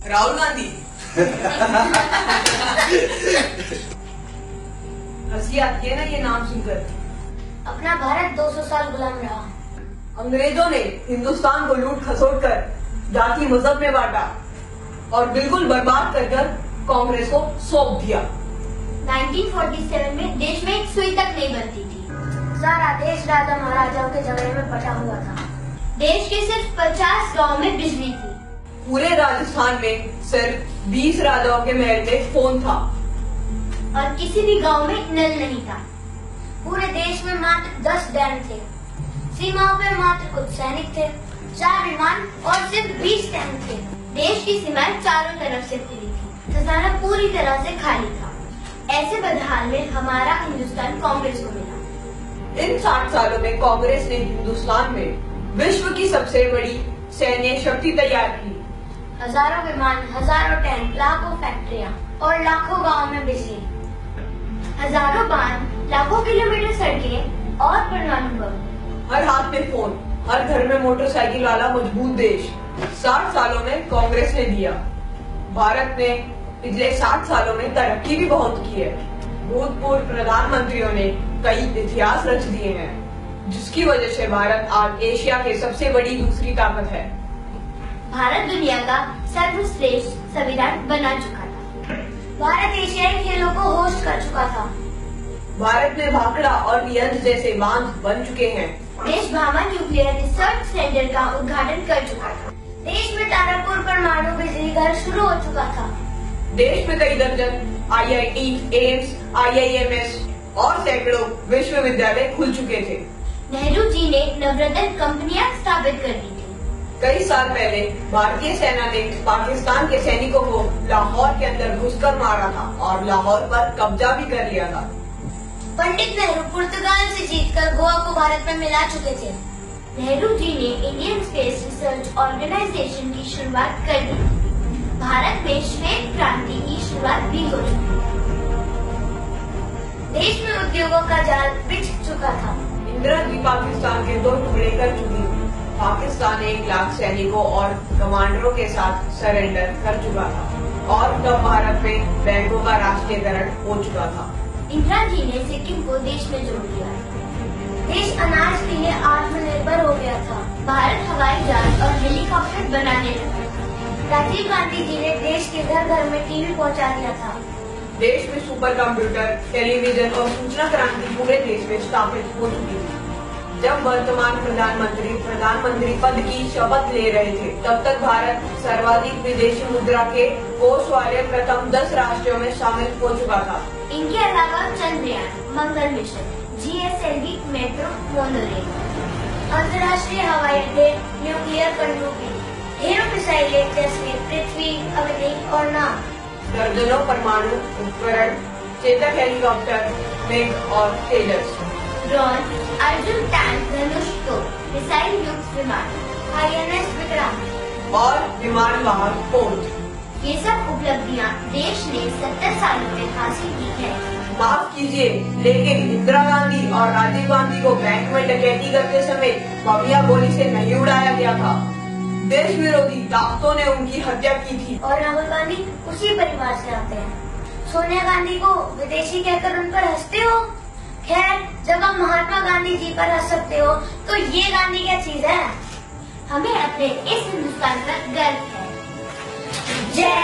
राहुल गांधी। हंसी आती है ना ये नाम सुनकर। अपना भारत 200 साल गुलाम रहा। अंग्रेजों ने हिंदुस्तान को लूट खसोट कर जाति मजहब में बांटा और बिल्कुल बर्बाद कर कांग्रेस को सौंप दिया। 1947 में देश में एक सुई तक नहीं बनती थी। सारा देश राजा महाराजाओं के झगड़े में बटा हुआ था। देश के सिर्फ 50 गांव में बिजली थी। पूरे राजस्थान में सिर्फ 20 राजाओं के महल में फोन था और किसी भी गांव में नल नहीं था। पूरे देश में मात्र 10 डैम थे। सीमाओं पे मात्र कुछ सैनिक थे, 4 विमान और सिर्फ 20 टैंक थे। देश की सीमाएं चारों तरफ से खुली थी। खजाना पूरी तरह से खाली था। ऐसे बदहाल में हमारा हिंदुस्तान कांग्रेस को मिला। इन 60 सालों में कांग्रेस ने हिंदुस्तान में विश्व की सबसे बड़ी सैन्य शक्ति तैयार की। हजारों विमान, हजारों टैंक, लाखों फैक्ट्रियां और लाखों गांवों में बिजली, हजारों बांध, लाखों किलोमीटर सड़कें और परमाणु बम। हर हाथ में फोन, हर घर में मोटरसाइकिल वाला मजबूत देश 60 सालों में कांग्रेस ने दिया। भारत ने पिछले 60 सालों में तरक्की भी बहुत की है। भूतपूर्व प्रधानमंत्रियों ने कई इतिहास रच दिए हैं, जिसकी वजह से भारत आज एशिया के सबसे बड़ी दूसरी ताकत है। भारत दुनिया का सर्वश्रेष्ठ संविधान बना चुका था। भारत एशियाई खेलों को होस्ट कर चुका था। भारत में भाखड़ा और रियंज जैसे बांध बन चुके हैं। देश भामा न्यूक्लियर रिसर्च सेंटर का उद्घाटन कर चुका था। देश में तारापुर परमाणु बिजली घर शुरू हो चुका था। देश में कई दर्जन IIT, एम्स, IIMS और सैकड़ों विश्वविद्यालय खुल चुके थे। नेहरू जी ने नवरत्न कंपनियां स्थापित कर दी थी। कई साल पहले भारतीय सेना ने पाकिस्तान के सैनिकों को लाहौर के अंदर घुसकर मारा था और लाहौर पर कब्जा भी कर लिया था। पंडित नेहरू पुर्तगाल से जीतकर गोवा को भारत में मिला चुके थे। नेहरू जी ने इंडियन स्पेस रिसर्च ऑर्गेनाइजेशन की शुरुआत कर दी। भारत में श्वेत क्रांति की शुरुआत भी हो चुकी है। देश में उद्योगों का जाल बिछ चुका था। इंदिरा जी पाकिस्तान के 2 टुकड़े कर चुकी थी। पाकिस्तान 1 लाख सैनिकों और कमांडरों के साथ सरेंडर कर चुका था और तब भारत में बैंकों का राष्ट्रीयकरण हो चुका था। इंदिरा जी ने सिक्किम को देश में जोड़ दिया। देश अनाज के लिए आत्मनिर्भर हो गया था। भारत हवाई जहाज और हेलीकॉप्टर बनाने लगा। राजीव गांधी जी ने देश के घर घर में टीवी पहुंचा दिया था। देश में सुपर कंप्यूटर, टेलीविजन और सूचना क्रांति पूरे देश में स्थापित हो चुकी थी। जब वर्तमान प्रधानमंत्री पद की शपथ ले रहे थे, तब तक भारत सर्वाधिक विदेशी मुद्रा के कोष वाले प्रथम 10 राष्ट्रों में शामिल हो चुका था। इनके अलावा चंद्रयान, मंगल मिशन, GSLV मेट्रो मोनोरेल, अंतर्राष्ट्रीय हवाई अड्डे, न्यूक्लियर पनडुब्बी, ढेरों मिसाइलें जैसे पृथ्वी, अग्नि और नाम, दर्जनों परमाणु उपकरण, चेतक हेलीकॉप्टर, मेघ और तेजस, ड्रोन, अर्जुन टैंक, धनुष तोप, मिसाइल युक्त विमान, INS विक्रांत और विमान वाहक पोत। ये सब उपलब्धियां देश ने 70 सालों में हासिल की है। माफ कीजिए, लेकिन इंदिरा गांधी और राजीव गांधी को बैंक में डकैती करते समय बमिया गोली से नहीं उड़ाया गया था। देश विरोधी ताकतों ने उनकी हत्या की थी। और राहुल गांधी उसी परिवार से आते हैं। सोनिया गांधी को विदेशी कहकर उन पर हंसते हो। खैर, जब आप महात्मा गांधी जी पर हंस सकते हो, तो ये गांधी क्या चीज है। हमें अपने इस हिंदुस्तान पर गर्व है। जय